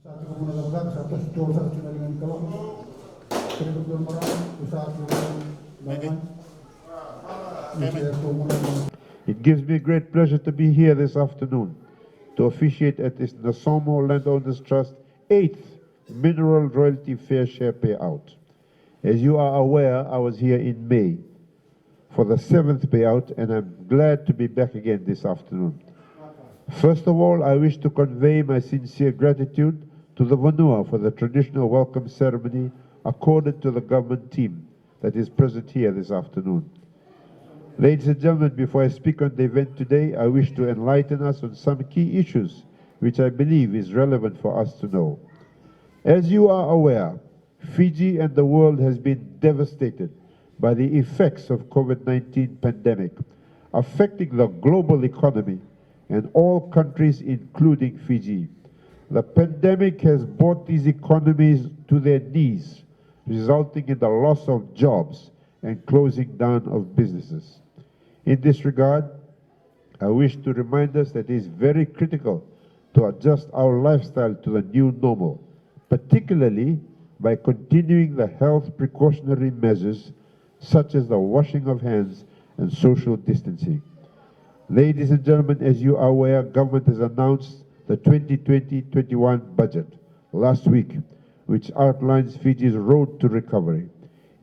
Sa ating kumunalaga, sa atos doon sa sinalingan ka lang. Pinagdodon mo lang, sa ating laman. It gives me great pleasure to be here this afternoon to officiate at this Nasomo Landowners Trust 8th Mineral Royalty Fair Share payout. As you are aware, I was here in May for the 7th payout, and I'm glad to be back again this afternoon. First of all, I wish to convey my sincere gratitude to the Vanua for the traditional welcome ceremony accorded to the government team that is present here this afternoon. Ladies and gentlemen, before I speak on the event today, I wish to enlighten us on some key issues which I believe is relevant for us to know. As you are aware, Fiji and the world has been devastated by the effects of COVID-19 pandemic, affecting the global economy and all countries, including Fiji. The pandemic has brought these economies to their knees, resulting in the loss of jobs and closing down of businesses. In this regard, I wish to remind us that it is very critical to adjust our lifestyle to the new normal, particularly by continuing the health precautionary measures such as the washing of hands and social distancing. Ladies and gentlemen, as you are aware, government has announced the 2020-21 budget last week, which outlines Fiji's road to recovery.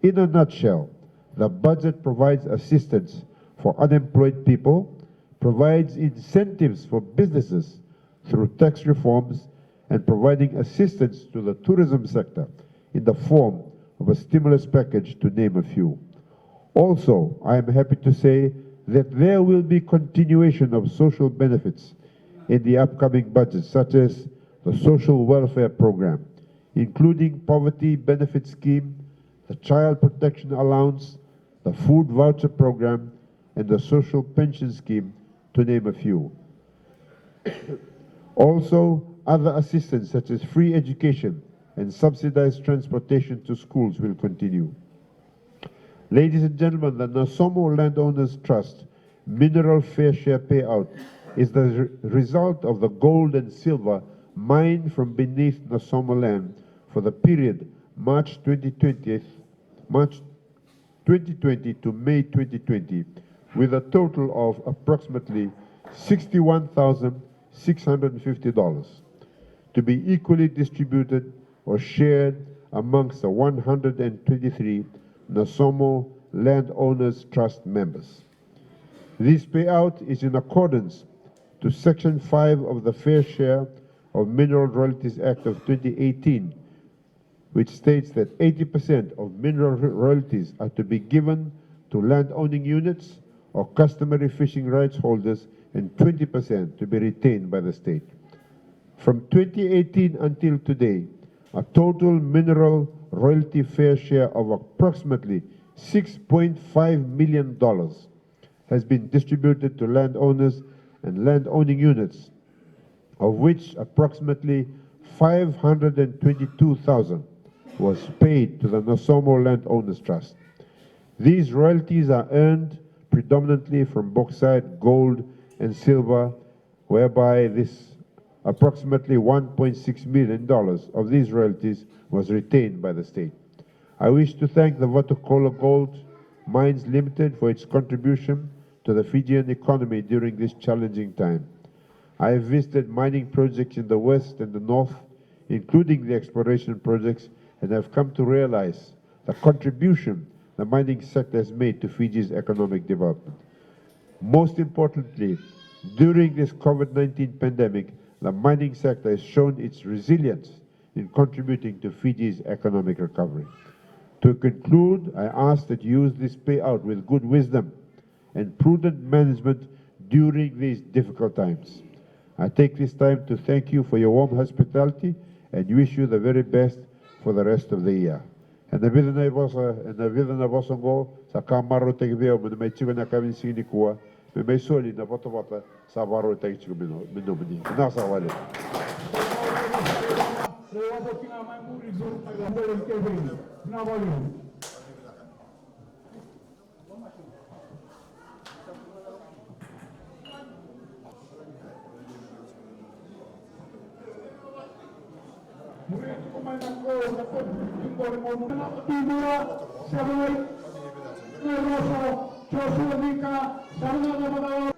In a nutshell, the budget provides assistance for unemployed people, provides incentives for businesses through tax reforms, and providing assistance to the tourism sector in the form of a stimulus package, to name a few. Also, I am happy to say that there will be continuation of social benefits in the upcoming budget, such as the social welfare program, including poverty benefit scheme, the child protection allowance, the food voucher program, and the social pension scheme, to name a few. Also, other assistance such as free education and subsidized transportation to schools will continue. Ladies and gentlemen, the Nasomo Landowners Trust Mineral Fair Share payout is the result of the gold and silver mined from beneath Nasomo land for the period March 2020 to May 2020, with a total of approximately $61,650 to be equally distributed or shared amongst the 123 Nasomo Landowners Trust members. This payout is in accordance to Section 5 of the Fair Share of Mineral Royalties Act of 2018, which states that 80% of mineral royalties are to be given to land-owning units or customary fishing rights holders, and 20% to be retained by the state. From 2018 until today, a total mineral royalty fair share of approximately $6.5 million has been distributed to landowners and land-owning units, of which approximately $522,000 was paid to the Nasomo Landowners Trust. These royalties are earned predominantly from bauxite, gold, and silver, whereby this approximately $1.6 million of these royalties was retained by the state. I wish to thank the Vatukola Gold Mines Limited for its contribution to the Fijian economy during this challenging time. I have visited mining projects in the west and the north, including the exploration projects, and have come to realize the contribution the mining sector has made to Fiji's economic development. Most importantly, during this COVID-19 pandemic, the mining sector has shown its resilience in contributing to Fiji's economic recovery. To conclude, I ask that you use this payout with good wisdom and prudent management during these difficult times. I take this time to thank you for your warm hospitality and wish you the very best for the rest of the year. And the vida na vosa go sa kamaro te veo me me chigo na kavin sini kua me me soli na vota sa varo te chigo me no meni na sa wale. Murid kumain ko dapat impor mo na timura sabay Rosso Joshua Nika sarang na mga